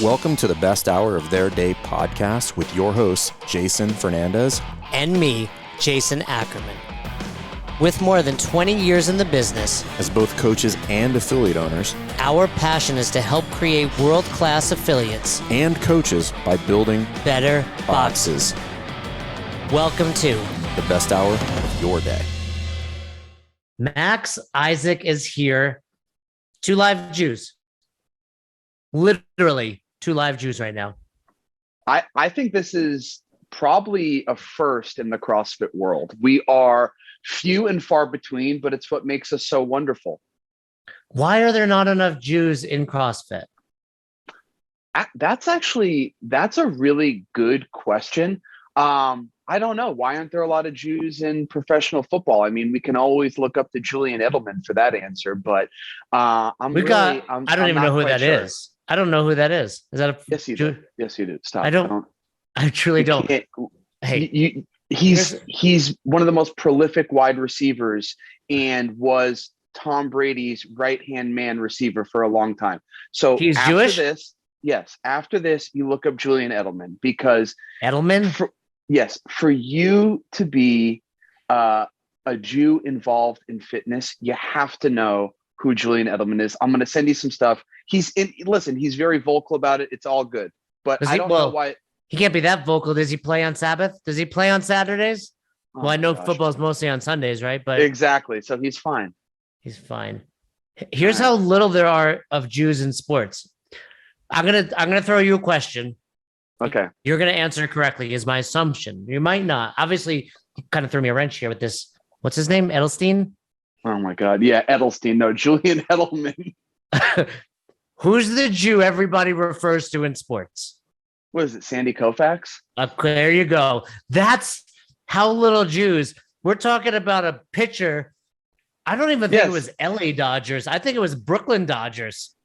Welcome to the best hour of their day podcast with your hosts, Jason Fernandez and me, Jason Ackerman. With more than 20 years in the business, as both coaches and affiliate owners, our passion is to help create world-class affiliates and coaches by building better boxes. Welcome to the best hour of your day. Max Isaak is here. 2 live Jews. Literally 2 live Jews right now. I think this is probably a first in the CrossFit world. We are few and far between, but it's what makes us so wonderful. Why are there not enough Jews in CrossFit? That's a really good question. I don't know. Why aren't there a lot of Jews in professional football? I mean, we can always look up to Julian Edelman for that answer, but I don't even know who that is. I don't know who that is. Is that a Yes, you Jew? do. Yes, you do. Stop. I truly don't. Hey, he's one of the most prolific wide receivers and was Tom Brady's right-hand man receiver for a long time. So he's after Jewish? After this, you look up Julian Edelman because Edelman? For you to be a Jew involved in fitness, you have to know who Julian Edelman is. I'm going to send you some stuff. He's very vocal about it. It's all good. But I don't know why. He can't be that vocal. Does he play on Sabbath? Does he play on Saturdays? Well, I know football is mostly on Sundays, right? But exactly. So he's fine. He's fine. Here's how little there are of Jews in sports. I'm gonna throw you a question. Okay. You're gonna answer correctly, is my assumption. You might not. Obviously, you kind of threw me a wrench here with this. What's his name? Edelstein? Oh my God. Yeah, Edelstein. No, Julian Edelman. Who's the Jew everybody refers to in sports? What is it? Sandy Koufax? There you go. That's how little Jews. We're talking about a pitcher. I don't even think it was LA Dodgers. I think it was Brooklyn Dodgers.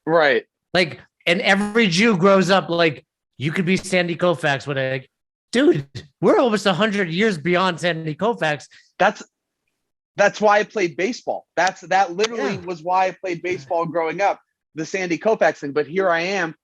Right. Like, and every Jew grows up like, you could be Sandy Koufax. Dude, we're almost 100 years beyond Sandy Koufax. That's why I played baseball. That literally was why I played baseball growing up, the Sandy Koufax thing. But here I am,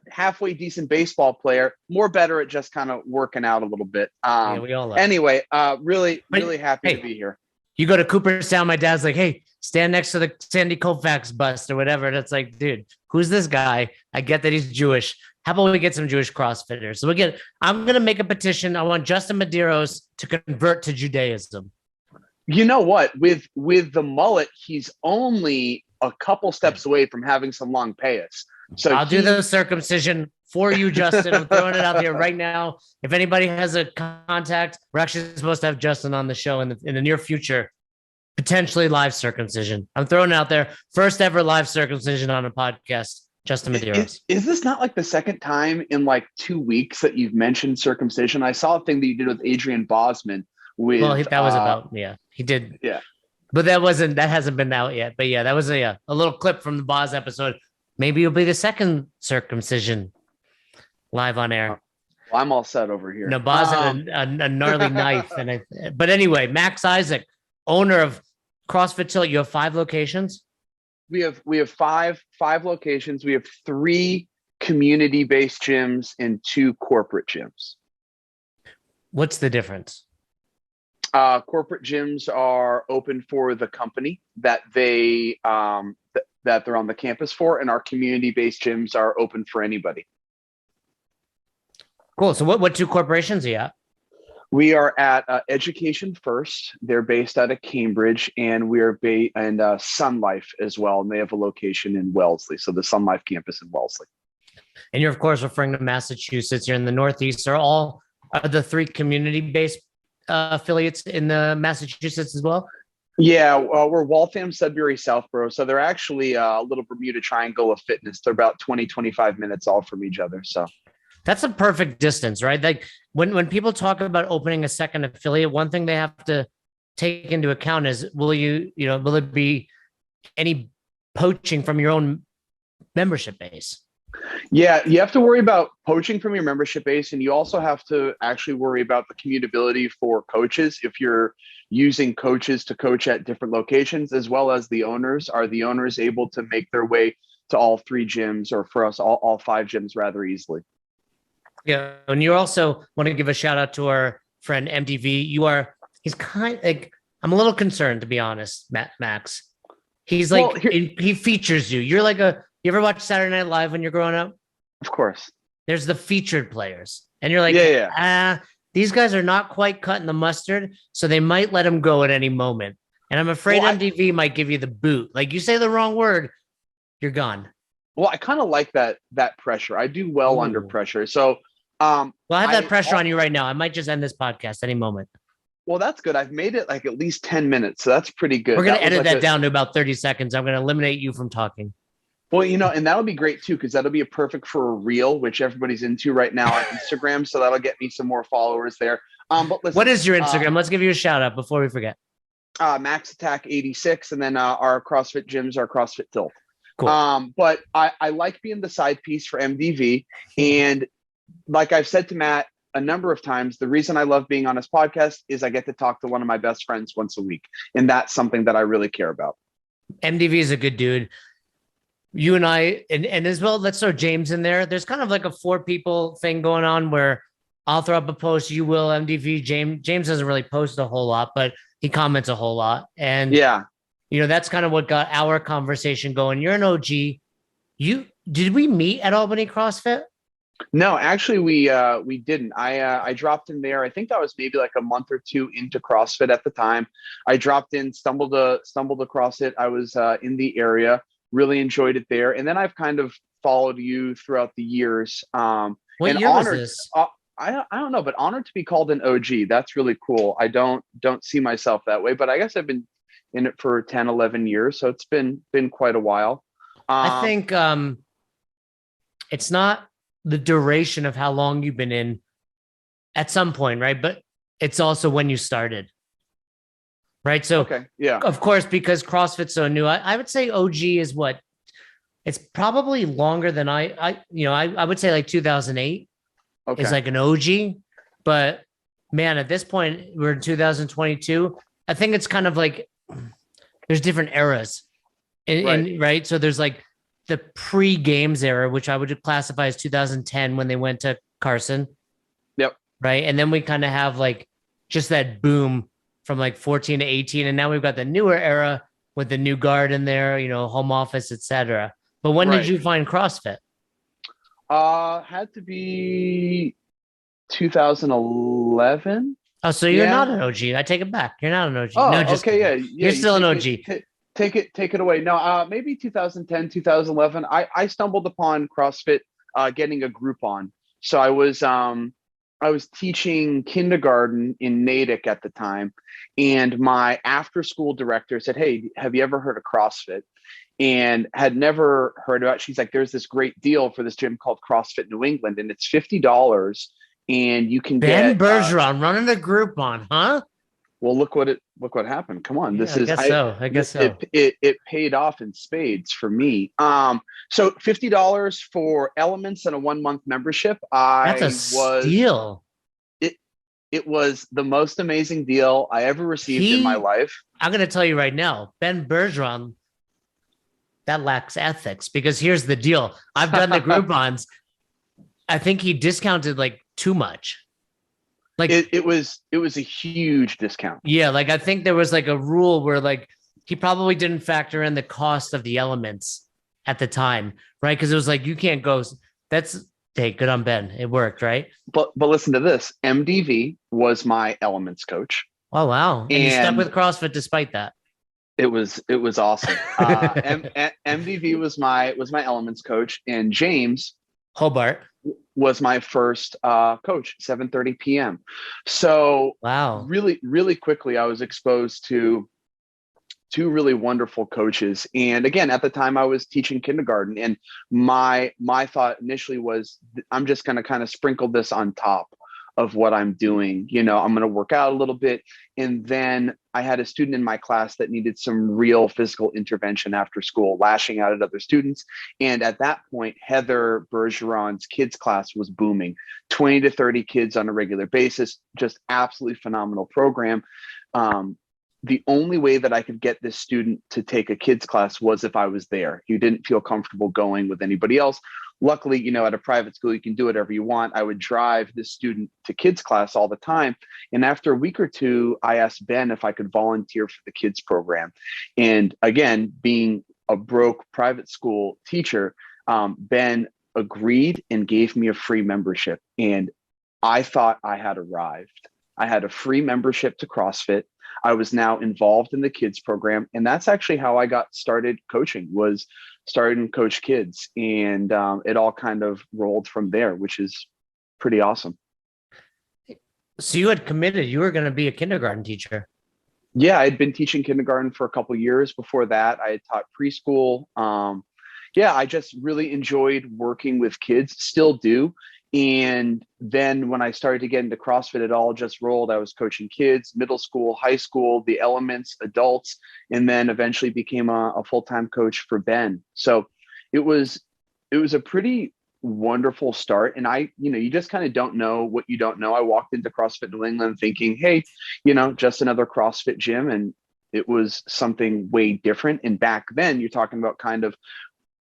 halfway decent baseball player, more better at just kind of working out a little bit. We all are. Anyway, really happy to be here. You go to Cooperstown, my dad's like, hey, stand next to the Sandy Koufax bust or whatever. And it's like, dude, who's this guy? I get that he's Jewish. How about we get some Jewish CrossFitters? So I'm going to make a petition. I want Justin Medeiros to convert to Judaism. You know what? With the mullet, he's only a couple steps away from having some long payas. So I'll do the circumcision for you, Justin. I'm throwing it out there right now. If anybody has a contact, we're actually supposed to have Justin on the show in the near future. Potentially live circumcision. I'm throwing it out there. First ever live circumcision on a podcast. Justin Medeiros. Is this not like the second time in like 2 weeks that you've mentioned circumcision? I saw a thing that you did with Adrian Bosman. That was about he did. Yeah. But that hasn't been out yet. But yeah, that was a little clip from the Boz episode. Maybe it'll be the second circumcision live on air. Well, I'm all set over here. No, Boz had a gnarly knife. But anyway, Max Isaak, owner of CrossFit Tilt. You have 5 locations? We have five locations. We have 3 community-based gyms and 2 corporate gyms. What's the difference? Corporate gyms are open for the company that they're on the campus for, and our community-based gyms are open for anybody. Cool. So what 2 corporations are you at? We are at Education First. They're based out of Cambridge, and we are Sun Life as well, and they have a location in Wellesley. So the Sun Life campus in Wellesley. And you're of course referring to Massachusetts. You're in the Northeast. Are the 3 community-based affiliates in the Massachusetts as well? Yeah, we're Waltham, Sudbury, Southborough. So they're actually a little Bermuda Triangle of fitness. They're about 20, 25 minutes all from each other. So that's a perfect distance, right? Like when people talk about opening a second affiliate, one thing they have to take into account is will it be any poaching from your own membership base? Yeah, you have to worry about poaching from your membership base, and you also have to actually worry about the commutability for coaches. If you're using coaches to coach at different locations, as well as the owners, are the owners able to make their way to all 3 gyms, or for us all 5 gyms rather easily. Yeah. And you also want to give a shout out to our friend MDV. He's kind of like, I'm a little concerned, to be honest, Max. He's like, he features you. You're like you ever watch Saturday Night Live when you're growing up? Of course. There's the featured players. And you're like, these guys are not quite cutting the mustard, so they might let him go at any moment. And I'm afraid MDV might give you the boot. Like, you say the wrong word, you're gone. Well, I kind of like that pressure. I do well under pressure. So, well, I have that pressure on you right now. I might just end this podcast any moment. Well, that's good. I've made it like at least 10 minutes. So that's pretty good. We're going to edit that down to about 30 seconds. I'm going to eliminate you from talking. Well, and that'll be great too, because that'll be perfect for a reel, which everybody's into right now on Instagram. So that'll get me some more followers there. But listen, what is your Instagram? Let's give you a shout out before we forget. Max Attack 86. And then our CrossFit gyms are CrossFit Tilt. Cool. But I like being the side piece for MDV. And like I've said to Matt a number of times, the reason I love being on his podcast is I get to talk to one of my best friends once a week. And that's something that I really care about. MDV is a good dude. You and I, and as well, let's throw James in there. There's kind of like a 4 people thing going on where I'll throw up a post, you will, MDV. James doesn't really post a whole lot, but he comments a whole lot. And that's kind of what got our conversation going. You're an OG. Did we meet at Albany CrossFit? No, actually we didn't. I dropped in there. I think that was maybe like a month or 2 into CrossFit at the time. I dropped in, stumbled across it. I was in the area, really enjoyed it there. And then I've kind of followed you throughout the years. What year was this? I don't know, but honored to be called an OG. That's really cool. I don't see myself that way, but I guess I've been in it for 10, 11 years. So it's been quite a while. I think it's not the duration of how long you've been in at some point, right? But it's also when you started, right? So, of course, because CrossFit's so new, I would say OG is what? It's probably longer than I would say like 2008 is like an OG. But man, at this point, we're in 2022. I think it's kind of like there's different eras, right? So there's like the pre-games era, which I would classify as 2010 when they went to Carson. Yep. Right. And then we kind of have like just that boom from like 14 to 18. And now we've got the newer era with the new guard in there, home office, etc. But when did you find CrossFit? Had to be 2011. Oh, so you're not an OG. I take it back. You're not an OG. Oh, no, just okay. Yeah. You're still an OG. Take it away. No, maybe 2010, 2011. I stumbled upon CrossFit, getting a Groupon. So I was teaching kindergarten in Natick at the time, and my after school director said, "Hey, have you ever heard of CrossFit?" And had never heard about it. She's like, "There's this great deal for this gym called CrossFit New England, and it's $50, and you can Ben get Bergeron running a Groupon, huh?" Well, look what happened. Come on. I guess so. It paid off in spades for me. So $50 for elements and a 1-month membership. That's a steal. It was the most amazing deal I ever received in my life. I'm going to tell you right now, Ben Bergeron, that lacks ethics, because here's the deal. I've done the Groupons. I think he discounted like too much. Like it was a huge discount. Yeah, like I think there was like a rule where like he probably didn't factor in the cost of the elements at the time, right? Because it was like you can't go. Hey, good on Ben. It worked, right? But listen to this. MDV was my elements coach. Oh wow! And you stuck with CrossFit despite that. It was awesome. MDV was my elements coach, and James Hobart was my first coach, 7:30 p.m. So wow, really, really quickly, I was exposed to 2 really wonderful coaches. And again, at the time I was teaching kindergarten, and my thought initially was, I'm just going to kind of sprinkle this on top of what I'm doing. I'm going to work out a little bit. And then I had a student in my class that needed some real physical intervention after school, lashing out at other students. And at that point, Heather Bergeron's kids class was booming, 20 to 30 kids on a regular basis, just absolutely phenomenal program. the only way that I could get this student to take a kids class was if I was there. He didn't feel comfortable going with anybody else. Luckily, at a private school, you can do whatever you want. I would drive this student to kids class all the time. And after a week or two, I asked Ben if I could volunteer for the kids program. And again, being a broke private school teacher, Ben agreed and gave me a free membership. And I thought I had arrived. I had a free membership to CrossFit. I was now involved in the kids program. And that's actually how I got started coaching, was starting to coach kids. And it all kind of rolled from there, which is pretty awesome. So you had committed, you were going to be a kindergarten teacher. Yeah, I'd been teaching kindergarten for a couple of years. Before that, I had taught preschool. I just really enjoyed working with kids, still do. And then when I started to get into CrossFit, it all just rolled. I was coaching kids, middle school, high school, the elements, adults, and then eventually became a full-time coach for Ben. So it was a pretty wonderful start. And you just kind of don't know what you don't know. I walked into CrossFit New England thinking, hey, just another CrossFit gym. And it was something way different. And back then, you're talking about kind of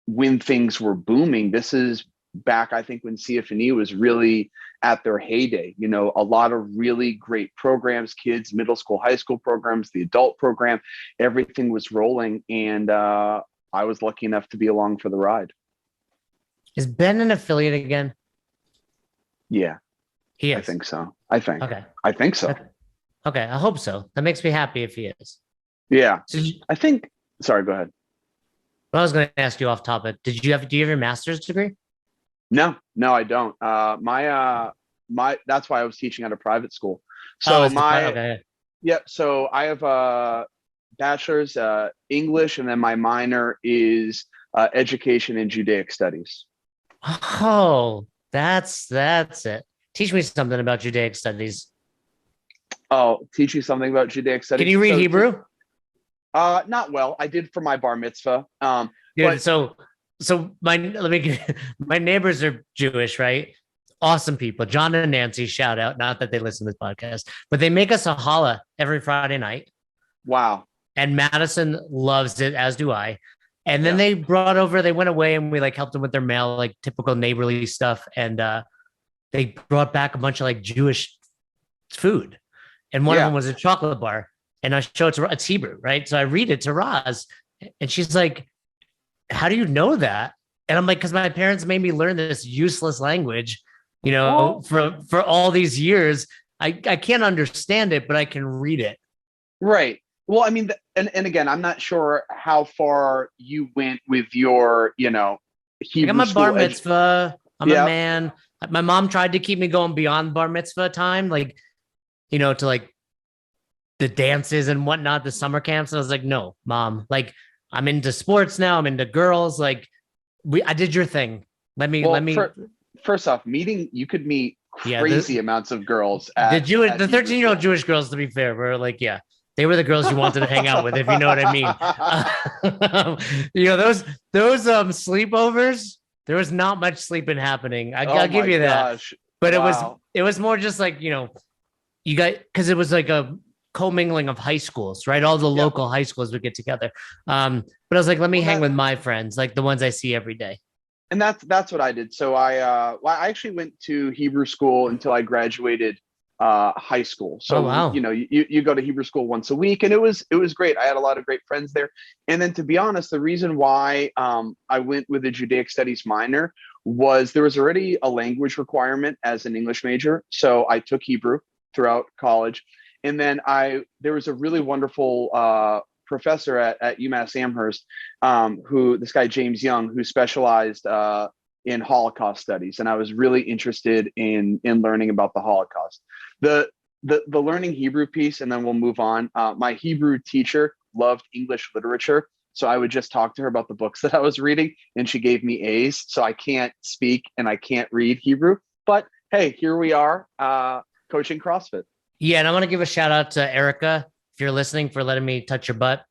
when things were booming. This is back, I think, when CF&E was really at their heyday. A lot of really great programs, kids, middle school, high school programs, the adult program, everything was rolling. And I was lucky enough to be along for the ride. Is Ben an affiliate again? Yeah, he is. I think so. Okay. I think so. Okay. I hope so. That makes me happy if he is. Yeah. So sorry, go ahead. I was going to ask you off topic. Do you have your master's degree? No, I don't. That's why I was teaching at a private school. So so I have a bachelor's English, and then my minor is education and Judaic studies. Oh, that's it. Teach me something about Judaic studies. Oh, teach you something about Judaic studies. Can you read Hebrew? Not well. I did for my bar mitzvah. So my neighbors are Jewish, right? Awesome people. John and Nancy, shout out. Not that they listen to this podcast, but they make us a challah every Friday night. Wow. And Madison loves it, as do I. And then they went away and we helped them with their mail, like typical neighborly stuff. And they brought back a bunch of Jewish food. And one of them was a chocolate bar. And I show it to it's Hebrew, right? So I read it to Roz, and she's like, how do you know that? And I'm like, because my parents made me learn this useless language, for all these years. I can't understand it, but I can read it. Right. Well, I mean, and again, I'm not sure how far you went with your, Hebrew. I got my bar mitzvah. I'm a man. My mom tried to keep me going beyond bar mitzvah time, to the dances and whatnot, the summer camps. And I was like, no, Mom, I'm into sports now. I'm into girls. I did your thing. Let me. First off, you could meet crazy amounts of girls. The 13-year-old Jewish girls, to be fair, were they were the girls you wanted to hang out with, if you know what I mean. Those sleepovers, there was not much sleeping happening. I'll give you that. Gosh. But it was more just you got, because it was a commingling of high schools, right? All the local high schools would get together. But I was let me hang with my friends, the ones I see every day. And that's what I did. So I actually went to Hebrew school until I graduated high school. So, you go to Hebrew school once a week, and it was great. I had a lot of great friends there. And then, to be honest, the reason why I went with a Judaic studies minor was there was already a language requirement as an English major. So I took Hebrew throughout college. And then there was a really wonderful professor at UMass Amherst, this guy, James Young, who specialized in Holocaust studies. And I was really interested in learning about the Holocaust. The learning Hebrew piece, and then we'll move on. My Hebrew teacher loved English literature. So I would just talk to her about the books that I was reading, and she gave me A's. So I can't speak and I can't read Hebrew. But hey, here we are coaching CrossFit. Yeah, and I want to give a shout out to Erica, if you're listening, for letting me touch your butt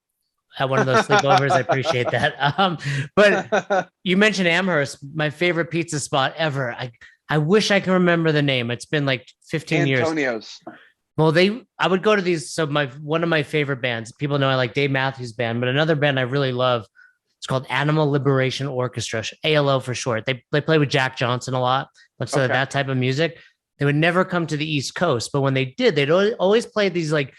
at one of those sleepovers. I appreciate that. But you mentioned Amherst, my favorite pizza spot ever. I wish I can remember the name. It's been 15 years. Antonio's. Well, I would go to these. So one of my favorite bands, people know I like Dave Matthews Band, but another band I really love, it's called Animal Liberation Orchestra, ALO for short. They play with Jack Johnson a lot. So Okay. that type of music. They would never come to the East Coast, but when they did, they'd always play these like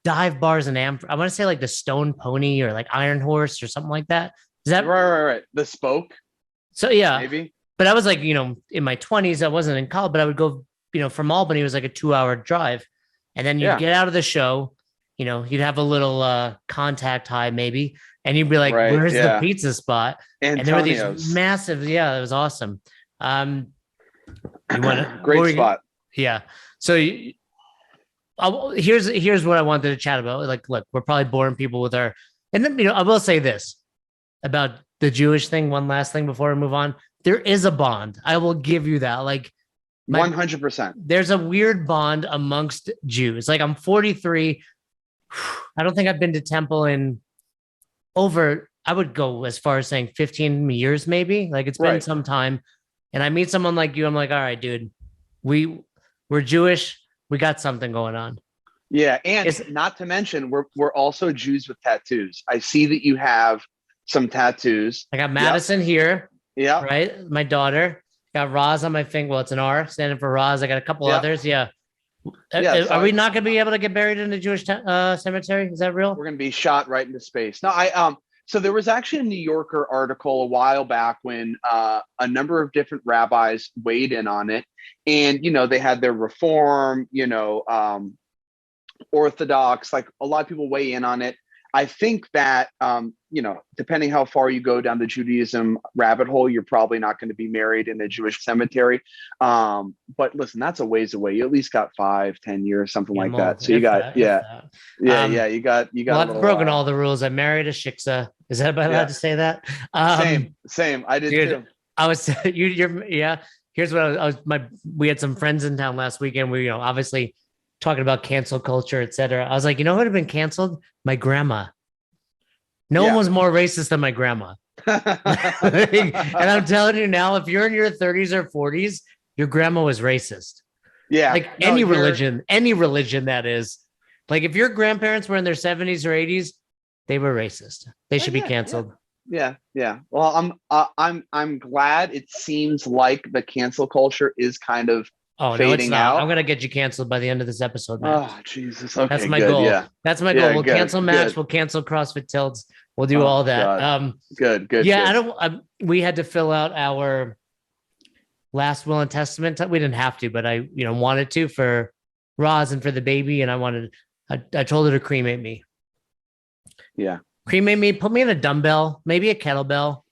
dive bars in I want to say like the Stone Pony or like Iron Horse or something like that. Is that Right. The Spoke, so? Yeah, maybe. but I was like, in my 20s, I wasn't in college, but I would go, from Albany, it was like a 2-hour drive. And then you'd get out of the show, you'd have a little contact high maybe. And you'd be like, Right, where's yeah. the pizza spot? And there were these massive, it was awesome. You want Great spot. Yeah. So here's what I wanted to chat about. Like, look, we're probably boring people with our, and then, I will say this about the Jewish thing. One last thing before we move on. There is a bond. I will give you that. Like 100%. there's a weird bond amongst Jews. Like I'm 43. I don't think I've been to temple in I would go as far as saying 15 years, maybe. Like it's been some time. And I meet someone like you. I'm like, all right, dude, we're Jewish. We got something going on. Yeah. And not to mention, we're also Jews with tattoos. I see that you have some tattoos. I got Madison here. Yeah. Right. My daughter. Got Roz on my finger. Well, it's an R standing for Roz. I got a couple others. Yeah. Are we not going to be able to get buried in the Jewish cemetery? Is that real? We're going to be shot right into space. No, so there was actually a New Yorker article a while back when a number of different rabbis weighed in on it. And, they had their Reform, Orthodox, like a lot of people weigh in on it. I think that, depending how far you go down the Judaism rabbit hole, you're probably not going to be married in a Jewish cemetery. But listen, that's a ways away. You at least got 5-10 years, something like that. So you got, you got. Well, I've broken all the rules. I married a shiksa. Is that allowed to say that? Same. I did too. I was, here's what we had some friends in town last weekend. We, obviously talking about cancel culture, etc. I was like, who would have been canceled? My grandma. No one was more racist than my grandma. And I'm telling you now, if you're in your 30s or 40s, your grandma was racist. Yeah. Like any religion that is. Like if your grandparents were in their 70s or 80s, they were racist. They should be canceled. Yeah. Well, I'm glad it seems like the cancel culture is kind of fading out. I'm gonna get you canceled by the end of this episode, Max. Oh, Jesus. Okay, that's my goal. Yeah. That's my goal. We'll cancel Max. We'll cancel CrossFit Tilts. We'll do all that. God. Good. Yeah, we had to fill out our last will and testament. We didn't have to, but I, wanted to for Roz and for the baby. And I told her to cremate me. Yeah. Cremate me, put me in a dumbbell, maybe a kettlebell,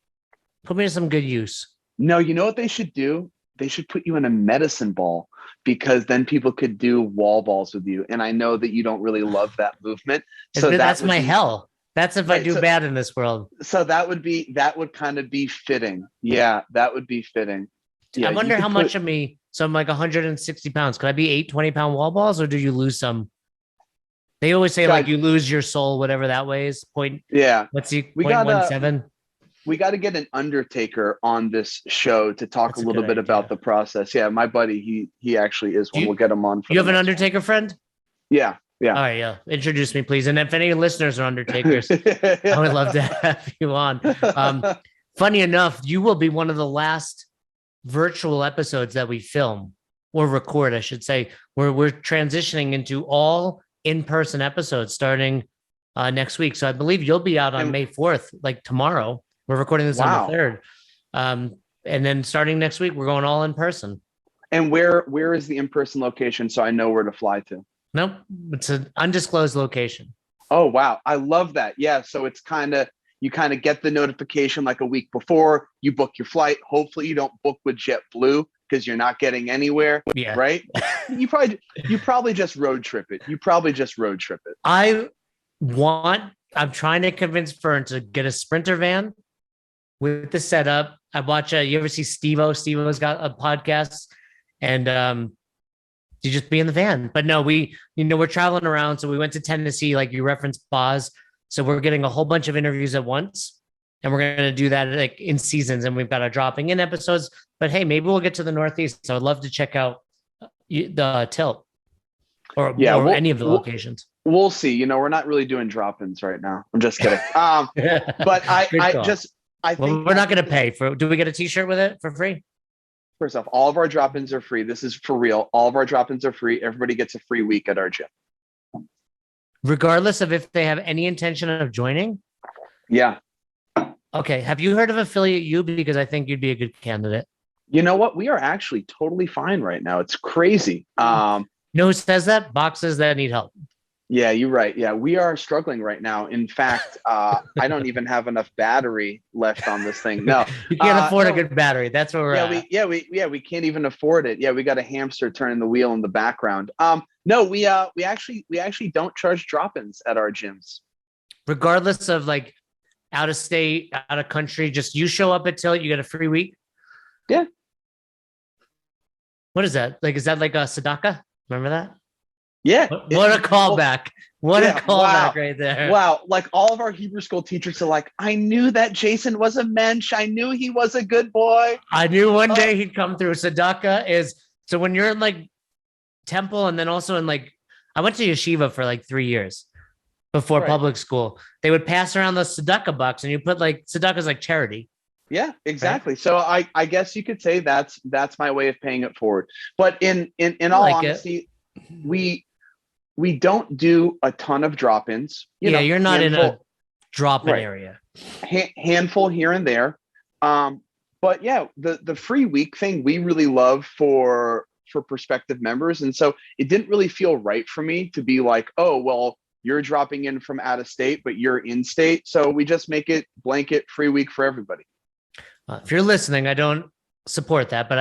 put me to some good use. No, you know what they should do? They should put you in a medicine ball, because then people could do wall balls with you. And I know that you don't really love that movement. So that's my hell. That's if I do bad in this world. So that would kind of be fitting. Yeah, that would be fitting. Yeah, I wonder how much of me. So I'm like 160 pounds. Could I be 20-pound wall balls, or do you lose some? They always say like you lose your soul, whatever that weighs. Let's see, 0.17. We got to get an undertaker on this show to talk a little bit about the process. Yeah, my buddy, he actually is one. We'll get him on. You have an undertaker friend? Yeah. All right, yeah. Introduce me, please. And if any listeners are undertakers, I would love to have you on. Funny enough, you will be one of the last virtual episodes that we film or record, I should say. We're transitioning into all in-person episodes starting next week. So I believe you'll be out on May 4th, like tomorrow. We're recording this on the 3rd. And then starting next week, we're going all in person. And where is the in-person location so I know where to fly to? Nope. It's an undisclosed location. Oh, wow. I love that. Yeah. So it's you get the notification like a week before you book your flight. Hopefully you don't book with JetBlue because you're not getting anywhere. Yeah. Right. You probably just road trip it. I'm trying to convince Fern to get a Sprinter van with the setup. I watch you ever see Steve-O? Steve-O's got a podcast, and you just be in the van. But no, we're traveling around. So we went to Tennessee, like you referenced Boz. So we're getting a whole bunch of interviews at once, and we're going to do that like in seasons. And we've got our dropping in episodes, but hey, maybe we'll get to the Northeast. So I'd love to check out the Tilt. or Yeah, any of the locations. We'll see. You know, we're not really doing drop-ins right now. I'm just kidding. But I think we're not going to pay for. Do we get a T-shirt with it for free? First off, all of our drop-ins are free. This is for real. All of our drop-ins are free. Everybody gets a free week at our gym, regardless of if they have any intention of joining. Yeah. Okay. Have you heard of Affiliate U? Because I think you'd be a good candidate. You know what? We are actually totally fine right now. It's crazy. You know who says that? Boxes that need help. Yeah, you're right. Yeah, we are struggling right now. In fact, I don't even have enough battery left on this thing. No, you can't afford a good battery. That's where we're at. We can't even afford it. Yeah, we got a hamster turning the wheel in the background. No, we actually don't charge drop-ins at our gyms. Regardless of like out of state, out of country, just you show up at Tilt, you get a free week. Yeah. What is that? Like, is that like a Sadaka? Remember that? Yeah. What a callback. What a callback right there. Wow. Like all of our Hebrew school teachers are like, I knew that Jason was a mensch. I knew he was a good boy. I knew one day he'd come through. Sadaka is, so when you're in like temple and then also in like, I went to yeshiva for like 3 years before public school. They would pass around the Sadaka box and you put like, Sadaka's like charity. Yeah, exactly. Right? So I guess you could say that's my way of paying it forward. But in all honesty, we don't do a ton of drop-ins. You're not in a drop-in area. Handful here and there. But yeah, the free week thing we really love for prospective members. And so it didn't really feel right for me to be like, oh, well, you're dropping in from out of state, but you're in state. So we just make it blanket free week for everybody. If you're listening, I don't support that, but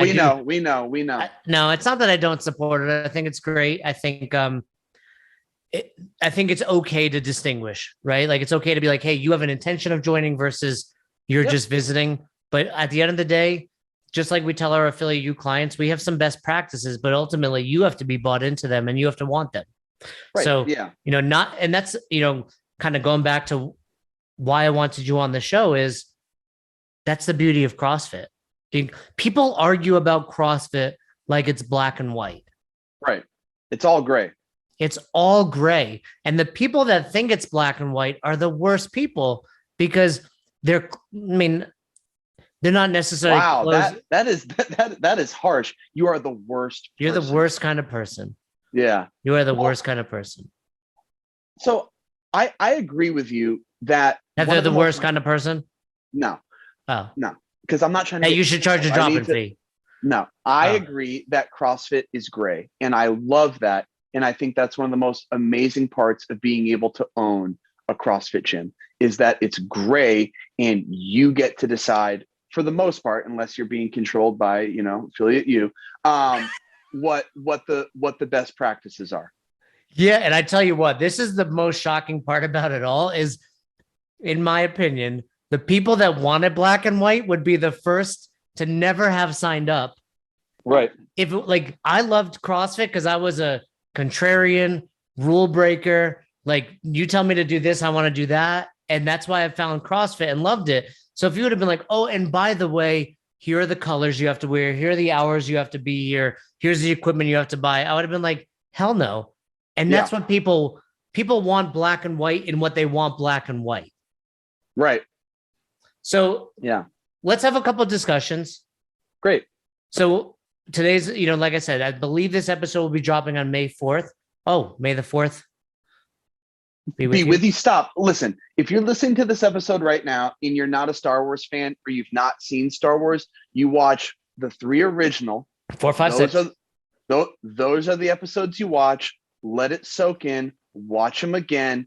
we know. No, it's not that I don't support it. I think it's great. I think I think it's okay to distinguish, right? Like it's okay to be like, hey, you have an intention of joining versus you're just visiting. But at the end of the day, just like we tell our Affiliate U clients, we have some best practices, but ultimately you have to be bought into them and you have to want them. Right. So, and that's, kind of going back to why I wanted you on the show is that's the beauty of CrossFit. People argue about CrossFit like it's black and white. Right. It's all gray. It's all gray. And the people that think it's black and white are the worst people because they're not necessarily. Wow, that is harsh. You are the worst. You're the worst kind of person. Yeah. You are the worst kind of person. So I agree with you that they're the worst kind of person. No. Oh. No. Because I'm not trying to. Hey, you should charge a drop-in fee. No, I agree that CrossFit is gray. And I love that. And I think that's one of the most amazing parts of being able to own a CrossFit gym is that it's gray and you get to decide for the most part, unless you're being controlled by, Affiliate U, what the best practices are. Yeah. And I tell you what, this is the most shocking part about it all is, in my opinion, the people that wanted black and white would be the first to never have signed up. Right. I loved CrossFit because I was a contrarian, rule breaker. Like you tell me to do this, I want to do that. And that's why I found CrossFit and loved it. So if you would have been like, oh, and by the way, here are the colors you have to wear. Here are the hours you have to be here. Here's the equipment you have to buy. I would have been like, hell no. And that's what people want black and white in what they want black and white. Right. So let's have a couple of discussions. Great. So today's, like I said, I believe this episode will be dropping on May 4th. Oh, May the 4th. Be with you. Stop. Listen, if you're listening to this episode right now and you're not a Star Wars fan or you've not seen Star Wars, you watch the 3 original. 4, 5, 6. Those are the episodes you watch. Let it soak in. Watch them again.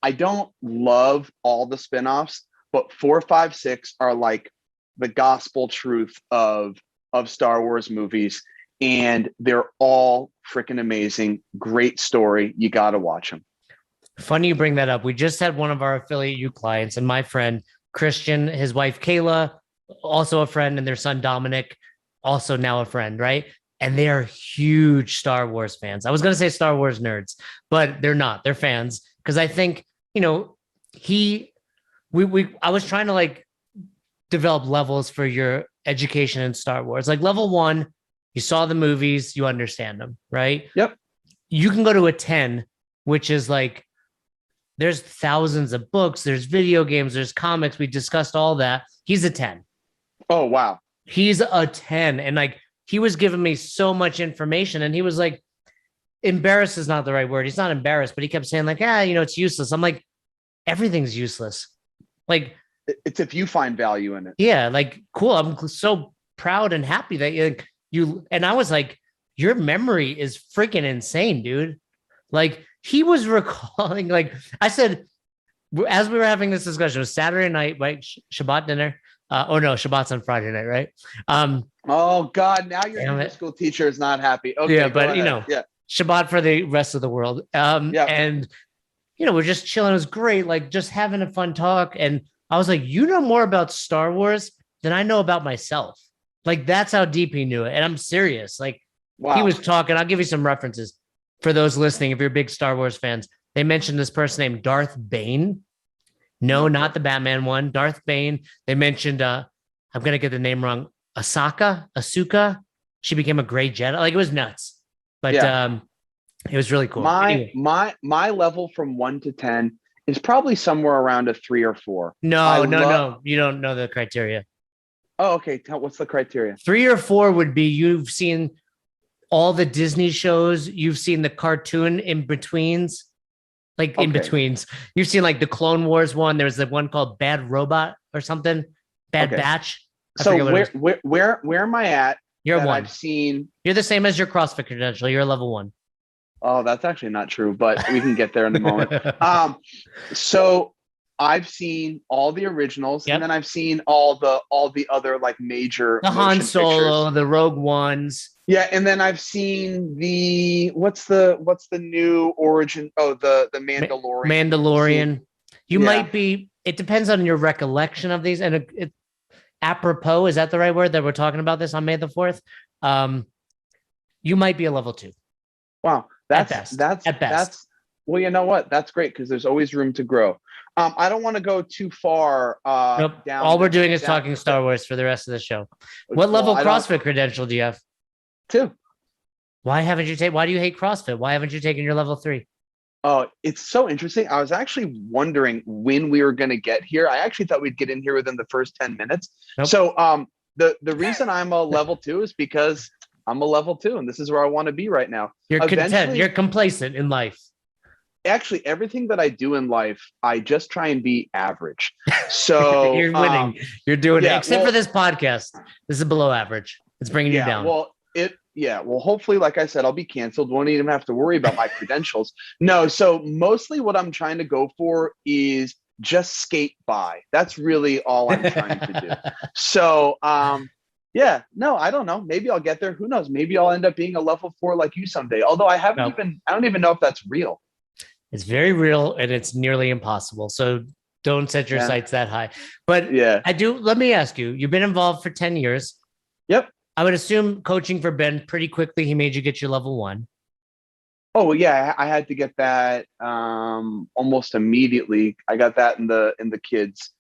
I don't love all the spinoffs, but 4, 5, 6 are like the gospel truth of Star Wars movies. And they're all freaking amazing. Great story. You got to watch them. Funny you bring that up. We just had one of our Affiliate U clients and my friend Christian, his wife Kayla, also a friend, and their son Dominic, also now a friend, right? And they are huge Star Wars fans. I was going to say Star Wars nerds, but they're not. They're fans. Because I think, I was trying to develop levels for your education in Star Wars. Like level 1, you saw the movies, you understand them, right? Yep. you can go to a 10, which is like, there's thousands of books, there's video games, there's comics. We discussed all that. He's a 10. Oh, wow. He's a 10. And like, he was giving me so much information, and he was like, embarrassed is not the right word. He's not embarrassed, but he kept saying like, it's useless. I'm like, everything's useless. Like, it's if you find value in it. Yeah. Like, cool. I'm so proud and happy that you, and I was like, your memory is freaking insane, dude. Like, he was recalling, like I said, as we were having this discussion, it was Saturday night, right? Shabbat dinner. Shabbat's on Friday night, right? Oh God, now your middle school teacher is not happy. Okay, yeah, but Shabbat for the rest of the world. And we're just chilling. It was great, like just having a fun talk. And I was like, you know more about Star Wars than I know about myself. Like, that's how deep he knew it. And I'm serious. Like, wow. He was talking. I'll give you some references for those listening. If you're big Star Wars fans, they mentioned this person named Darth Bane. No, not the Batman one. Darth Bane. They mentioned, I'm going to get the name wrong. Asuka. She became a gray Jedi. Like, it was nuts, but it was really cool. My level from 1 to 10 is probably somewhere around a 3 or 4. No. You don't know the criteria. Oh, okay. What's the criteria? 3 or 4 would be you've seen all the Disney shows. You've seen the cartoon in-betweens. Like, in-betweens. You've seen like the Clone Wars one. There's the one called Bad Robot or something. Bad Batch. So where am I at? You're 1. I've seen. You're the same as your CrossFit credential. You're level 1. Oh, that's actually not true, but we can get there in a moment. So I've seen all the originals, and then I've seen all the other like major, the Han Solo, pictures. the Rogue Ones. Yeah, and then I've seen the what's the new origin? Oh, the Mandalorian. Mandalorian. You might be. It depends on your recollection of these, and apropos, is that the right word that we're talking about this on May the 4th? You might be a level 2. Wow, that's at best. Well, you know what? That's great because there's always room to grow. I don't want to go too far nope. down. All we're doing is talking Star Wars for the rest of the show. What level CrossFit credential do you have? 2. Why do you hate CrossFit? Why haven't you taken your level 3? Oh, it's so interesting. I was actually wondering when we were going to get here. I actually thought we'd get in here within the first 10 minutes. Nope. So the reason I'm a level 2 is because I'm a level 2, and this is where I want to be right now. You're content. You're complacent in life. Actually, everything that I do in life, I just try and be average. So you're winning. You're doing it. Except for this podcast. This is below average. It's bringing you down. Well, hopefully, like I said, I'll be canceled. Won't even have to worry about my credentials. No, so mostly what I'm trying to go for is just skate by. That's really all I'm trying to do. So, I don't know. Maybe I'll get there. Who knows? Maybe I'll end up being a level 4 like you someday. Although I don't even know if that's real. It's very real, and it's nearly impossible. So don't set your sights that high. But let me ask you, you've been involved for 10 years. Yep. I would assume coaching for Ben pretty quickly. He made you get your level 1. Oh yeah, I had to get that almost immediately. I got that in the kids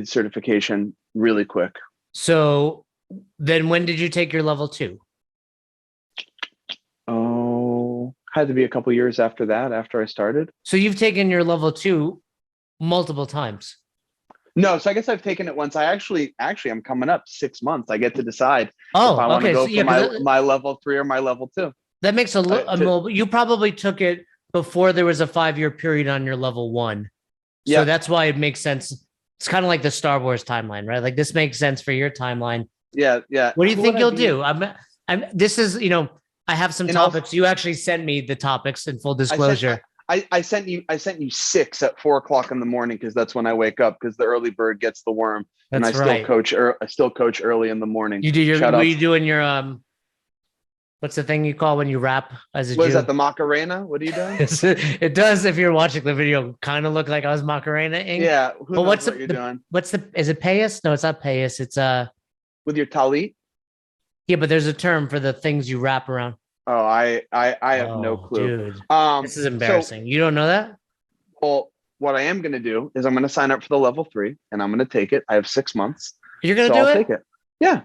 certification really quick. So then when did you take your level 2? Oh, had to be a couple years after that, after I started. So you've taken your level 2 multiple times. No, so I guess I've taken it once. Actually, I'm coming up 6 months. I get to decide if I want to go for my level 3 or my level 2. That makes you probably took it before there was a 5-year period on your level 1. So that's why it makes sense. It's kind of like the Star Wars timeline, right? Like, this makes sense for your timeline. Yeah. What do you think you'll do? I have some topics. You actually sent me the topics in full disclosure. I sent you 6 at 4:00 in the morning because that's when I wake up because the early bird gets the worm. That's and I still coach early in the morning. You do you doing your what's the thing you call when you rap as a Jew? What is that, the Macarena? What are you doing? It does, if you're watching the video, kind of look like I was Macarena-ing. Yeah. What you're doing? Is it payas? No, it's not payas. It's with your talit? Yeah, but there's a term for the things you wrap around. Oh, I have no clue. Dude. This is embarrassing. You don't know that? Well, what I am going to do is I'm going to sign up for the level 3 and I'm going to take it. I have 6 months. You're going to do I'll it? take it. Yeah.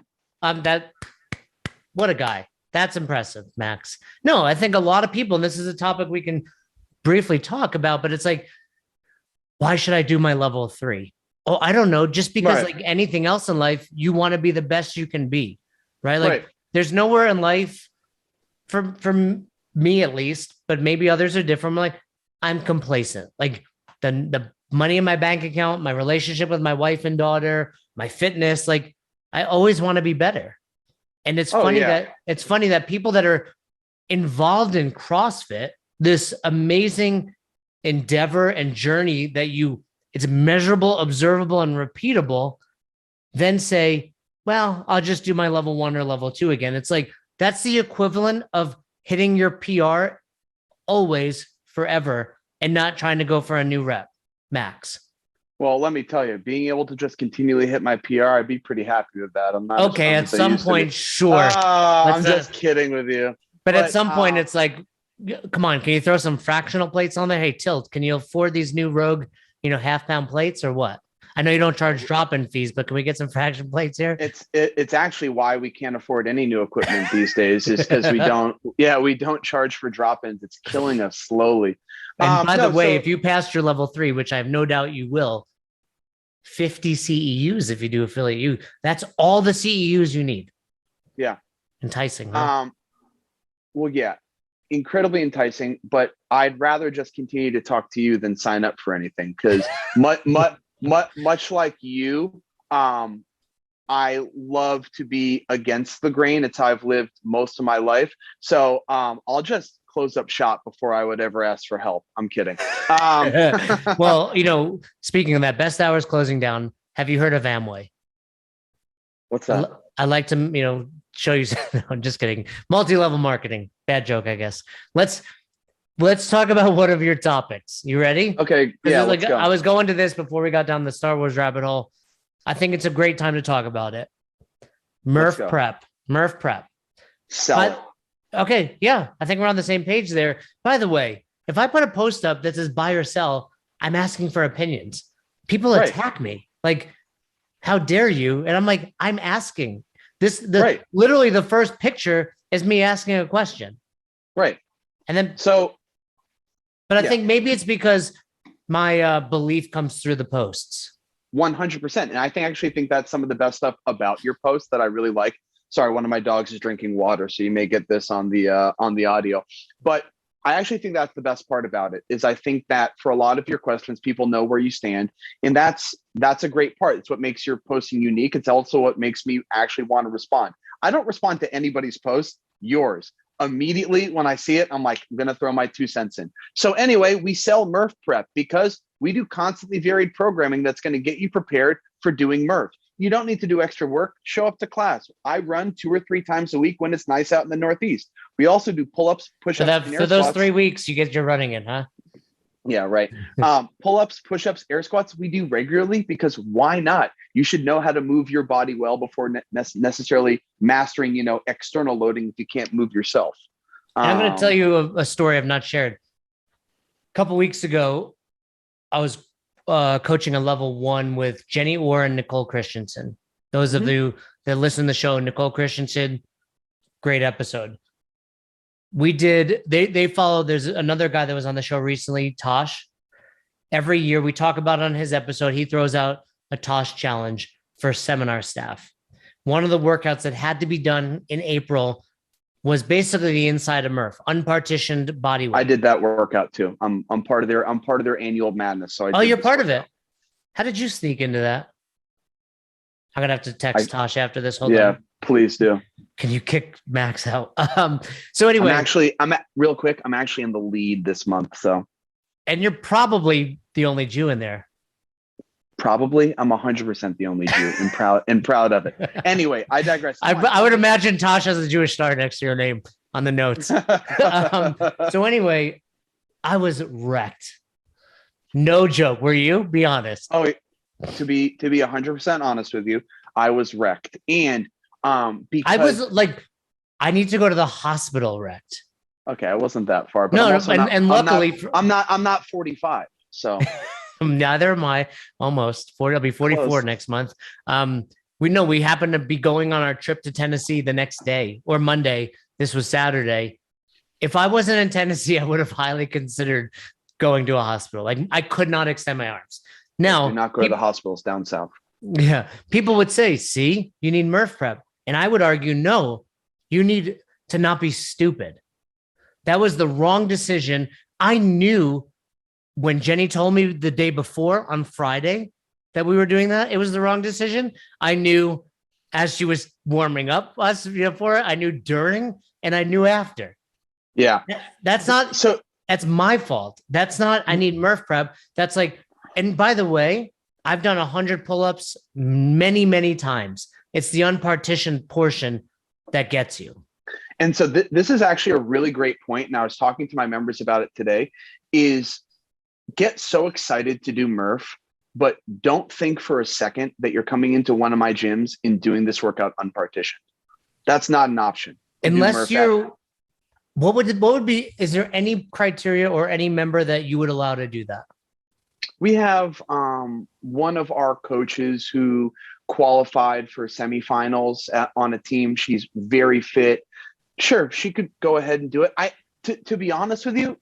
What a guy. That's impressive, Max. No, I think a lot of people, and this is a topic we can briefly talk about, but it's like, why should I do my level 3? Oh, I don't know. Just because like anything else in life, you want to be the best you can be, right? Like there's nowhere in life for me at least, but maybe others are different. Like I'm complacent. Like the money in my bank account, my relationship with my wife and daughter, my fitness, like I always want to be better. And it's funny that people that are involved in CrossFit, this amazing endeavor and journey that it's measurable, observable, and repeatable, then say, well, I'll just do my level 1 or level 2 again. It's like, that's the equivalent of hitting your PR always, forever, and not trying to go for a new rep, Max. Well, let me tell you, being able to just continually hit my PR, I'd be pretty happy with that. I'm not okay. At some point, sure. I'm just kidding with you. But at some point, it's like, come on, can you throw some fractional plates on there? Hey, Tilt, can you afford these new Rogue, half-pound plates or what? I know you don't charge drop-in fees, but can we get some fraction plates here? It's actually why we can't afford any new equipment these days, is because we don't charge for drop-ins. It's killing us slowly. And by the way, if you passed your level 3, which I have no doubt you will, 50 CEUs if you do affiliate U, that's all the CEUs you need. Yeah. Enticing, huh? Well, yeah. Incredibly enticing, but I'd rather just continue to talk to you than sign up for anything, because much like you, I love to be against the grain. It's how I've lived most of my life. So I'll just close up shop before I would ever ask for help. I'm kidding. Well, speaking of that, best hours closing down. Have you heard of Amway? What's that? I like to, show you. No, I'm just kidding. Multi-level marketing. Bad joke, I guess. Let's talk about one of your topics. You ready? Okay. Yeah. Let's go. I was going to this before we got down the Star Wars rabbit hole. I think it's a great time to talk about it. Murph Prep. Sell it. Okay. Yeah. I think we're on the same page there. By the way, if I put a post up that says buy or sell, I'm asking for opinions. People attack me. Like, how dare you? And I'm like, I'm asking. Literally the first picture is me asking a question. Right. And then, I think maybe it's because my belief comes through the posts. 100%. And I actually think that's some of the best stuff about your post that I really like. Sorry, one of my dogs is drinking water, so you may get this on the audio. But I actually think that's the best part about it, is I think that for a lot of your questions, people know where you stand. And that's a great part. It's what makes your posting unique. It's also what makes me actually want to respond. I don't respond to anybody's post, yours. Immediately when I see it, I'm like, I'm going to throw my 2 cents in. So anyway, we sell Murph Prep because we do constantly varied programming that's going to get you prepared for doing Murph. You don't need to do extra work. Show up to class. I run 2 or 3 times a week when it's nice out in the Northeast. We also do pull-ups, push-ups, for those 3 weeks, you get your running in, huh? Yeah, right. Pull-ups, push-ups, air squats, we do regularly because why not? You should know how to move your body well before necessarily mastering, external loading if you can't move yourself. And I'm going to tell you a story I've not shared. A couple weeks ago, I was coaching a level 1 with Jenny Orr and Nicole Christensen. Those of you that listen to the show, Nicole Christensen, great episode. They follow, there's another guy that was on the show recently, Tosh. Every year we talk about on his episode, he throws out a Tosh challenge for seminar staff. One of the workouts that had to be done in April was basically the inside of Murph, unpartitioned body weight. I did that workout too. I'm part of their annual madness. So you're part of it. How did you sneak into that? I'm gonna have to text Tosh after this. Hold on. Please do. Can you kick Max out? So anyway, I'm actually in the lead this month. So, and you're probably the only Jew in there. Probably, I'm 100% the only Jew and proud of it. Anyway, I digress. I would imagine Tosh has a Jewish star next to your name on the notes. So anyway, I was wrecked. No joke. Were you? Be honest. Oh, to be 100% honest with you, I was wrecked, and because I was like, I need to go to the hospital wrecked. Okay, I wasn't that far, but luckily I'm not 45, so. Neither am I. Almost 40. I'll be 44 Close. Next month. We happen to be going on our trip to Tennessee the next day or Monday This was Saturday. If I wasn't in Tennessee, I would have highly considered going to a hospital. Like I could not extend my arms. Now, Do not go to the hospitals down south. Yeah. People would say, see, you need Murph prep. And I would argue, no, you need to not be stupid. That was the wrong decision. I knew when Jenny told me the day before on Friday that we were doing that, it was the wrong decision. I knew as she was warming up us for it, I knew during and I knew after. Yeah. That's not so. That's my fault. That's not, I need Murph prep. That's like, and by the way, I've done 100 pull-ups many, many times. It's the unpartitioned portion that gets you. And so this is actually a really great point. And I was talking to my members about it today, is get so excited to do Murph, but don't think for a second that you're coming into one of my gyms and doing this workout unpartitioned. That's not an option. Unless you're, what would be, is there any criteria or any member that you would allow to do that? We have one of our coaches who qualified for semifinals on a team. She's very fit. Sure, she could go ahead and do it. To be honest with you,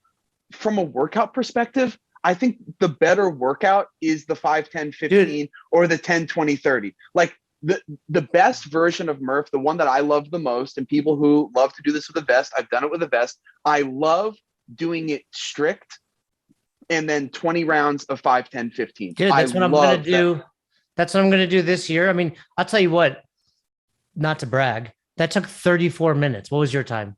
from a workout perspective, I think the better workout is the 5, 10, 15 Dude. Or the 10, 20, 30. Like the best version of Murph, the one that I love the most, and people who love to do this with a vest, I've done it with a vest. I love doing it strict. And then 20 rounds of 5, 10, 15. Dude, that's what I'm going to do. That's what I'm going to do this year. I mean, I'll tell you what, not to brag, that took 34 minutes. What was your time?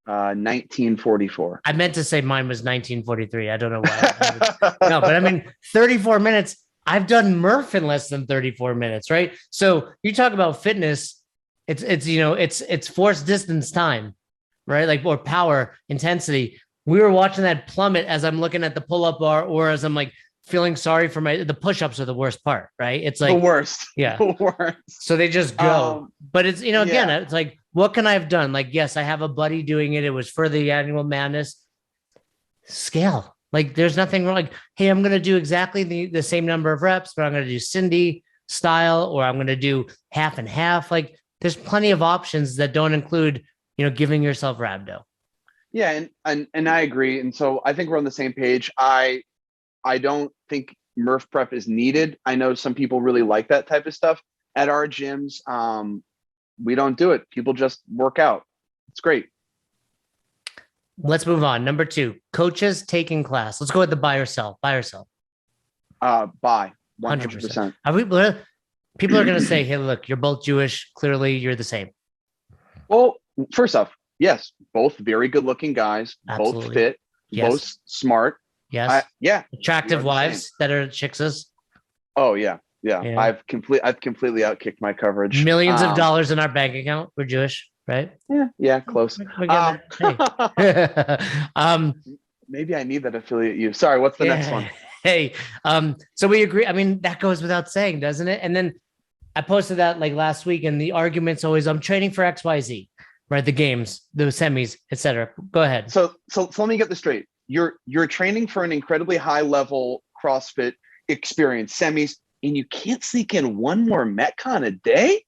1944. I meant to say mine was 1943. I don't know why. No, but I mean, 34 minutes. I've done Murph in less than 34 minutes, right? So you talk about fitness. It's forced distance time, right? Like, or power intensity. We were watching that plummet as I'm looking at the pull-up bar, or as I'm like feeling sorry for the push-ups are the worst part, right? It's like the worst. Yeah. The worst. So they just go. But it's, again, it's like, what can I have done? Like, yes, I have a buddy doing it. It was for the annual madness. Scale. Like, there's nothing wrong. Like, hey, I'm going to do exactly the same number of reps, but I'm going to do Cindy style, or I'm going to do half and half. Like, there's plenty of options that don't include, giving yourself rhabdo. Yeah, and I agree. And so I think we're on the same page. I don't think Murph prep is needed. I know some people really like that type of stuff. At our gyms, we don't do it. People just work out. It's great. Let's move on. Number 2, coaches taking class. Let's go with the buy or sell. Buy or sell? Buy. 100%. People are going to say, hey, look, you're both Jewish. Clearly, you're the same. Well, first off, yes, both very good-looking guys, Absolutely. both fit, Yes. both smart. Yes. Yeah. Attractive wives that are chickses. Oh yeah. I've completely outkicked my coverage. Millions of dollars in our bank account. We're Jewish, right? Yeah, close. Hey. Maybe I need that affiliate you. Sorry, what's the next one? Hey, so we agree. I mean, that goes without saying, doesn't it? And then I posted that like last week, and the argument's always, I'm training for XYZ, right? The games, the semis, etc. Go ahead. So let me get this straight. You're training for an incredibly high level CrossFit experience, semis, and you can't sneak in one more Metcon a day?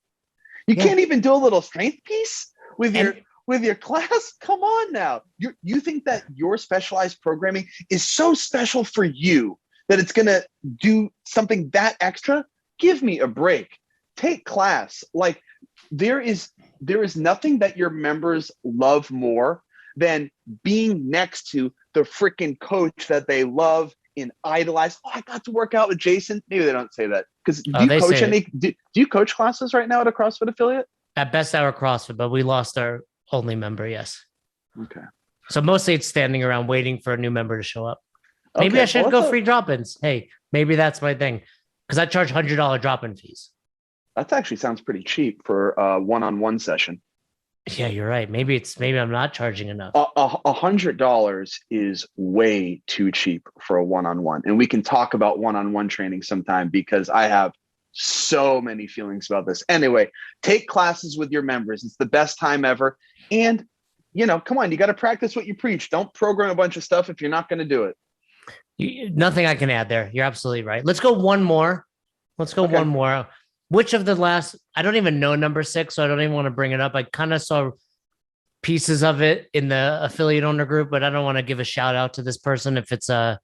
You can't even do a little strength piece with your class? Come on now. You think that your specialized programming is so special for you that it's going to do something that extra? Give me a break. Take class. Like, there is nothing that your members love more than being next to the freaking coach that they love and idolize. Oh, I got to work out with Jason. Maybe they don't say that. Because do you coach classes right now at a CrossFit affiliate? At Best Hour CrossFit, but we lost our only member, yes. Okay. So mostly it's standing around waiting for a new member to show up. Maybe I should go free drop-ins. Hey, maybe that's my thing. Because I charge $100 drop-in fees. That actually sounds pretty cheap for a one-on-one session. Yeah, you're right. Maybe I'm not charging enough. $100 is way too cheap for a one-on-one. And we can talk about one-on-one training sometime, because I have so many feelings about this. Anyway, take classes with your members. It's the best time ever. And, come on, you got to practice what you preach. Don't program a bunch of stuff if you're not going to do it. Nothing I can add there. You're absolutely right. Let's go one more. One more. Which of the last, I don't even know number 6, so I don't even want to bring it up. I kind of saw pieces of it in the affiliate owner group, but I don't want to give a shout out to this person if it's a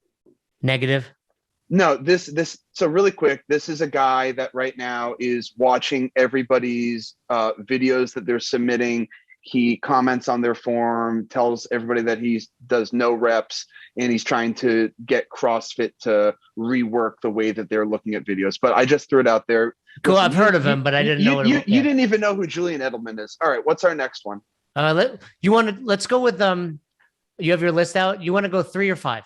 negative. No, so really quick, this is a guy that right now is watching everybody's videos that they're submitting. He comments on their forum, tells everybody that he does no reps, and he's trying to get CrossFit to rework the way that they're looking at videos. But I just threw it out there. Cool. I've heard of him, but I didn't know what you didn't even know who Julian Edelman is. All right, what's our next one? Let's go with you have your list out. You want to go 3 or 5?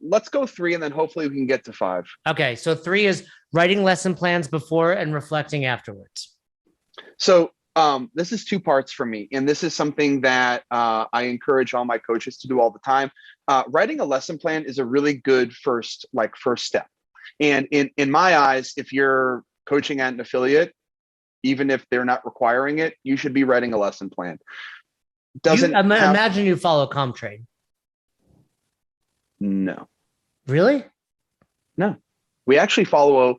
Let's go 3, and then hopefully we can get to 5. Okay, so 3 is writing lesson plans before and reflecting afterwards. So this is 2 parts for me, and this is something that I encourage all my coaches to do all the time. Writing a lesson plan is a really good first step. And in my eyes, if you're coaching at an affiliate, even if they're not requiring it, you should be writing a lesson plan. Imagine you follow ComTrade. No. Really? No. We actually follow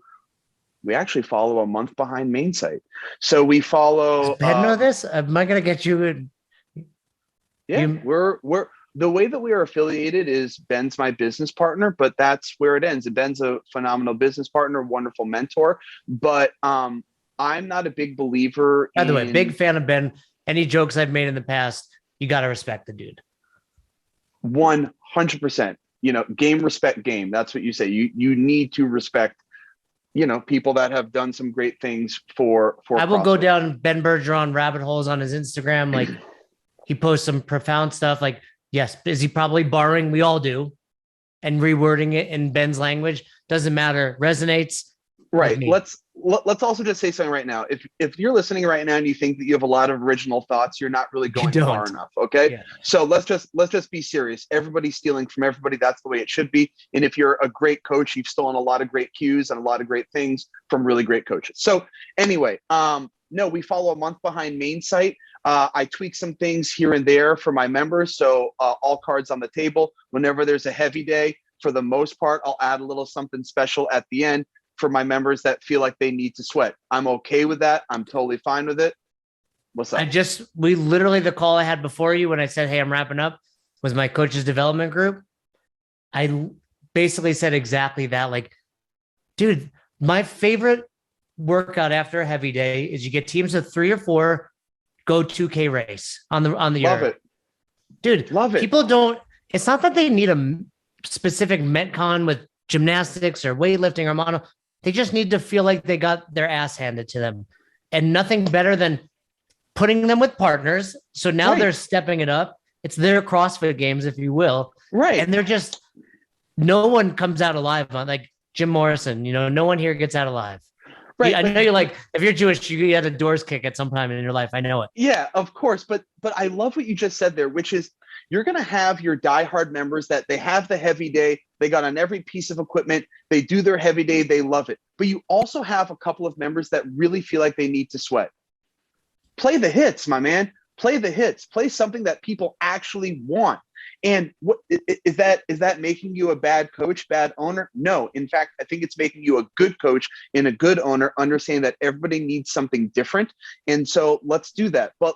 a month behind main site. So we follow. Does Ben know this? Am I going to get you? We're the way that we are affiliated is Ben's my business partner, but that's where it ends. And Ben's a phenomenal business partner, wonderful mentor. But I'm not a big believer. By the way, big fan of Ben. Any jokes I've made in the past, you got to respect the dude. 100%. Game, respect, game. That's what you say. You need to respect, people that have done some great things for I will CrossFit. go down Ben Bergeron rabbit holes on his Instagram. Like he posts some profound stuff. Like, yes, is he probably borrowing? We all do. And rewording it in Ben's language. Doesn't matter. Resonates. Right. Let's also just say something right now. If you're listening right now and you think that you have a lot of original thoughts, you're not really going far enough. Okay. Yeah. So let's just be serious. Everybody's stealing from everybody. That's the way it should be. And if you're a great coach, you've stolen a lot of great cues and a lot of great things from really great coaches. So anyway, no, we follow a month behind main site. I tweak some things here and there for my members. So all cards on the table. Whenever there's a heavy day, for the most part, I'll add a little something special at the end for my members that feel like they need to sweat. I'm okay with that. I'm totally fine with it. What's up? The call I had before you when I said, hey, I'm wrapping up, was my coaches development group. I basically said exactly that. Like, dude, my favorite workout after a heavy day is you get teams of 3 or 4, go 2K race on the Love yard. it. Dude, love it. People don't, it's not that they need a specific Metcon with gymnastics or weightlifting or mono. They just need to feel like they got their ass handed to them, and nothing better than putting them with partners. So now they're stepping it up. It's their CrossFit games, if you will. Right. And they're just, no one comes out alive on, like Jim Morrison, no one here gets out alive. Right. I know you're like, if you're Jewish, you had a doors kick at some time in your life. I know it. Yeah, of course. But I love what you just said there, which is you're going to have your diehard members that they have the heavy day. They got on every piece of equipment. They do their heavy day. They love it. But you also have a couple of members that really feel like they need to sweat. Play the hits, my man. Play the hits. Play something that people actually want. And what is that making you a bad coach, bad owner? No. In fact, I think it's making you a good coach and a good owner, understanding that everybody needs something different. And so let's do that. But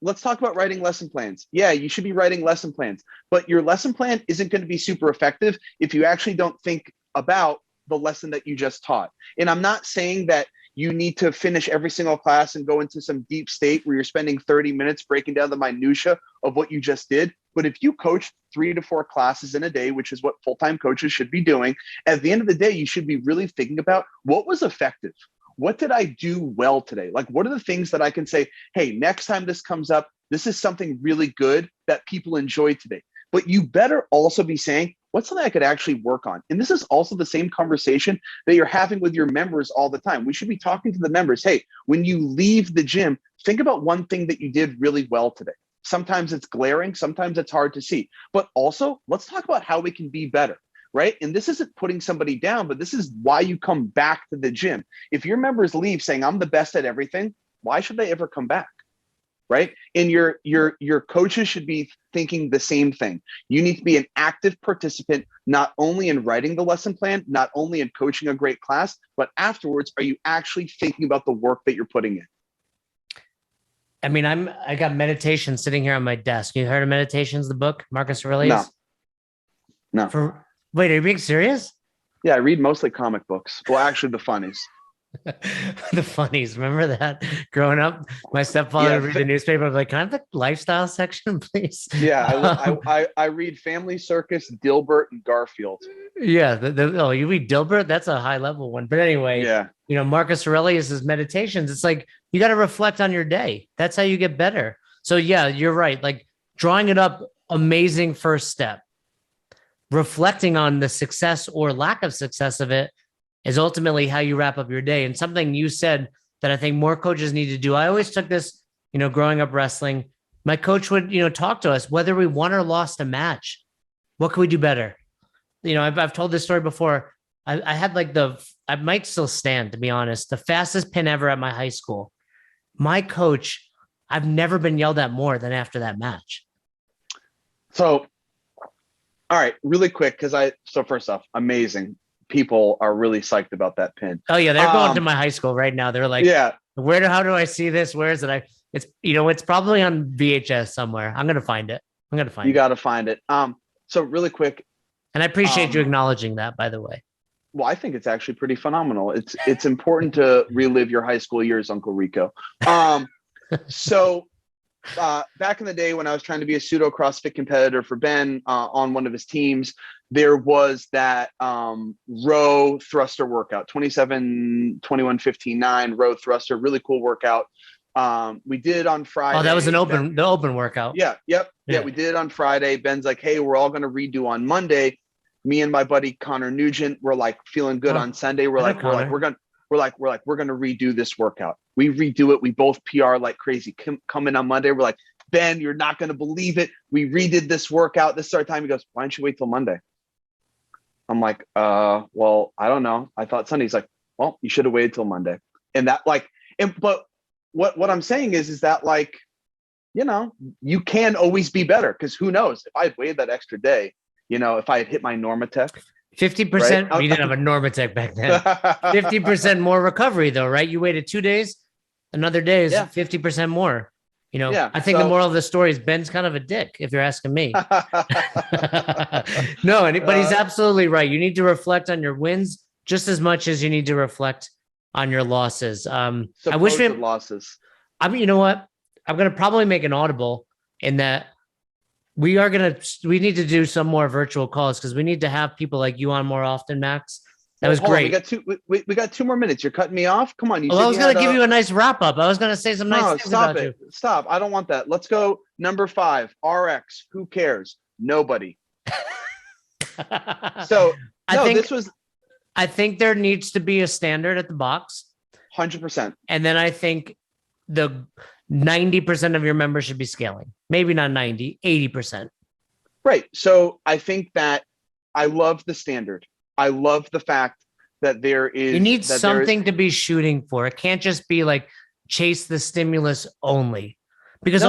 let's talk about writing lesson plans. Yeah, you should be writing lesson plans, but your lesson plan isn't going to be super effective if you actually don't think about the lesson that you just taught. And I'm not saying that you need to finish every single class and go into some deep state where you're spending 30 minutes breaking down the minutia of what you just did. But if you coach 3 to 4 classes in a day, which is what full-time coaches should be doing, at the end of the day, you should be really thinking about what was effective. What did I do well today? Like, what are the things that I can say, hey, next time this comes up, this is something really good that people enjoyed today. But you better also be saying, what's something I could actually work on? And this is also the same conversation that you're having with your members all the time. We should be talking to the members. Hey, when you leave the gym, think about one thing that you did really well today. Sometimes it's glaring, sometimes it's hard to see. But also, let's talk about how we can be better. Right. And this isn't putting somebody down, but this is why you come back to the gym. If your members leave saying, I'm the best at everything, why should they ever come back? Right. And your coaches should be thinking the same thing. You need to be an active participant, not only in writing the lesson plan, not only in coaching a great class, but afterwards, are you actually thinking about the work that you're putting in? I mean, I got meditation sitting here on my desk. You heard of Meditations, the book, Marcus No, Aurelius? no. Wait, are you being serious? Yeah, I read mostly comic books. Well, actually, the funnies. The funnies. Remember that growing up, my stepfather Yeah, would read the newspaper. I was like, can I have the lifestyle section, please? yeah. I read Family Circus, Dilbert, and Garfield. Yeah. Oh, you read Dilbert? That's a high level one. But anyway, Yeah. Marcus Aurelius's meditations, it's like you got to reflect on your day. That's how you get better. So yeah, you're right. Like drawing it up, amazing first step. Reflecting on the success or lack of success of it is ultimately how you wrap up your day. And something you said that I think more coaches need to do. I always took this, growing up wrestling, my coach would, talk to us, whether we won or lost a match, what can we do better? I've told this story before. I had I might still stand, to be honest, the fastest pin ever at my high school. My coach, I've never been yelled at more than after that match. So, all right, really quick, so first off, amazing. People are really psyched about that pin. Oh yeah, they're going to my high school right now. They're like, yeah, how do I see this? Where is it? It's probably on VHS somewhere. I'm gonna find it. You got to find it. So really quick, and I appreciate you acknowledging that, by the way. Well, I think it's actually pretty phenomenal. It's important to relive your high school years, Uncle Rico. So back in the day when I was trying to be a pseudo CrossFit competitor for Ben on one of his teams, there was that row thruster workout, 27, 21, 15, 9 row thruster, really cool workout. We did it on Friday. Oh, that was the open workout. Yeah. We did it on Friday. Ben's like, hey, we're all going to redo on Monday. Me and my buddy Connor Nugent were like feeling good on Sunday. We're going to redo this workout. We redo it. We both PR like crazy. Come in on Monday. We're like, Ben, you're not going to believe it. We redid this workout. This is our time. He goes, why don't you wait till Monday? I'm like, well, I don't know. I thought Sunday. He's like, well, you should have waited till Monday. And that but what I'm saying is that you can always be better, because who knows if I had waited that extra day, if I had hit my Normatec. 50%. Right? You didn't have a Normatec back then. 50% more recovery though, right? You waited 2 days, another day is 50% more. I think the moral of the story is Ben's kind of a dick, if you're asking me. No, but he's absolutely right. You need to reflect on your wins just as much as you need to reflect on your losses. I wish we losses. I mean, you know what? I'm going to probably make an audible in that we need to do some more virtual calls, because we need to have people like you on more often, Max. That was great. We got 2 more minutes. You're cutting me off. Come on. I was going to give you a nice wrap up. I was going to say some nice things about you. Stop. I don't want that. Let's go. Number 5, RX. Who cares? Nobody. So I think there needs to be a standard at the box. 100%. And then I think the 90% of your members should be scaling. Maybe not 90, 80%. Right. So I think that I love the standard. I love the fact that you need something to be shooting for. It can't just be like chase the stimulus only, because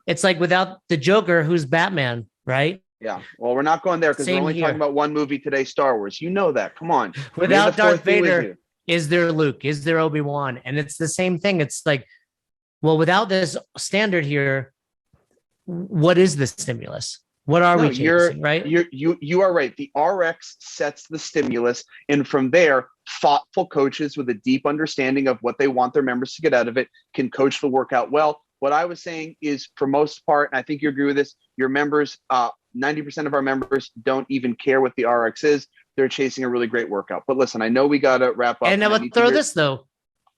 it's like without the Joker, who's Batman, right? Yeah. Well, we're not going there because we're only talking about one movie today, Star Wars. You know that. Come on. Without Darth Vader, is there Luke? Is there Obi-Wan? And it's the same thing. It's like, well, without this standard here, what is the stimulus? What are we chasing, right? You are right. The RX sets the stimulus, and from there, thoughtful coaches with a deep understanding of what they want their members to get out of it can coach the workout well. What I was saying is, for most part, and I think you agree with this, your members, 90% of our members don't even care what the RX is. They're chasing a really great workout. But listen, I know we got to wrap up. And I would throw this though.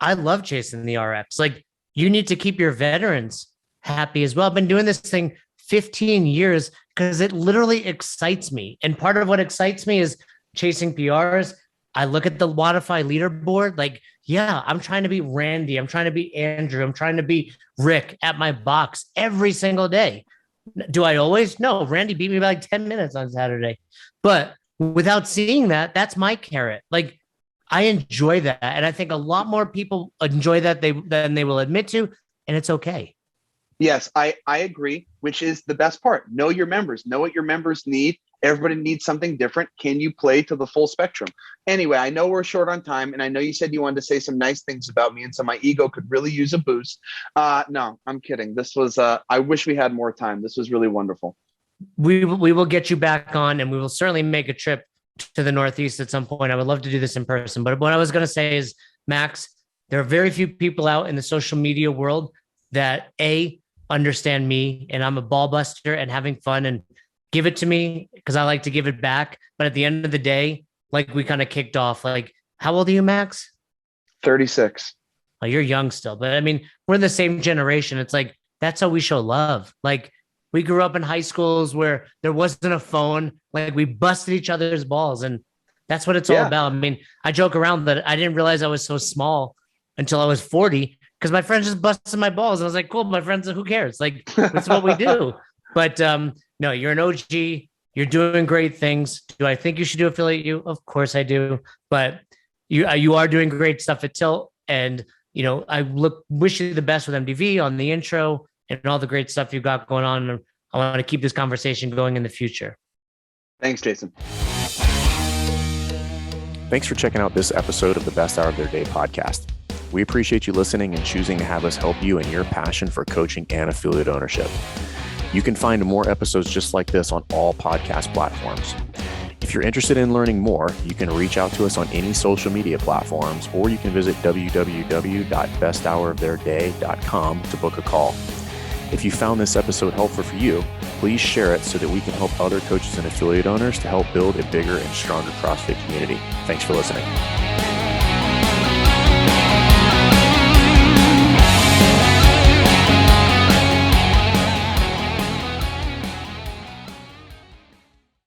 I love chasing the RX. Like, you need to keep your veterans happy as well. I've been doing this thing 15 years because it literally excites me. And part of what excites me is chasing PRs. I look at the Wodify leaderboard, like, yeah, I'm trying to be Randy. I'm trying to be Andrew. I'm trying to be Rick at my box every single day. Do I always? No, Randy beat me by like 10 minutes on Saturday. But without seeing that, that's my carrot. Like, I enjoy that. And I think a lot more people enjoy that than they will admit to. And it's okay. Yes, I agree, which is the best part. Know your members, know what your members need, Everybody needs something different. Can you play to the full spectrum? Anyway, I know we're short on time, and I know you said you wanted to say some nice things about me, and so my ego could really use a boost. No, I'm kidding. This was, I wish we had more time. This was really wonderful. We will get you back on, and we will certainly make a trip to the Northeast at some point. I would love to do this in person. But what I was going to say is, Max, there are very few people out in the social media world that understand me, and I'm a ball buster and having fun and give it to me because I like to give it back. But at the end of the day, like we kind of kicked off, like, how old are you, Max? 36. Oh, you're young still. But I mean, we're in the same generation. It's like, that's how we show love. Like, we grew up in high schools where there wasn't a phone. Like, we busted each other's balls. And that's what it's all about. I mean, I joke around that I didn't realize I was so small until I was 40 because my friends just busted my balls. I was like, cool, my friends, who cares? Like, that's what we do. But no, you're an OG. You're doing great things. Do I think you should do Affiliate U? Of course I do. But you are doing great stuff at Tilt. And, you know, I wish you the best with MDV on the intro and all the great stuff you've got going on. And I want to keep this conversation going in the future. Thanks, Jason. Thanks for checking out this episode of the Best Hour of Their Day podcast. We appreciate you listening and choosing to have us help you in your passion for coaching and affiliate ownership. You can find more episodes just like this on all podcast platforms. If you're interested in learning more, you can reach out to us on any social media platforms, or you can visit www.besthouroftheirday.com to book a call. If you found this episode helpful for you, please share it so that we can help other coaches and affiliate owners to help build a bigger and stronger CrossFit community. Thanks for listening.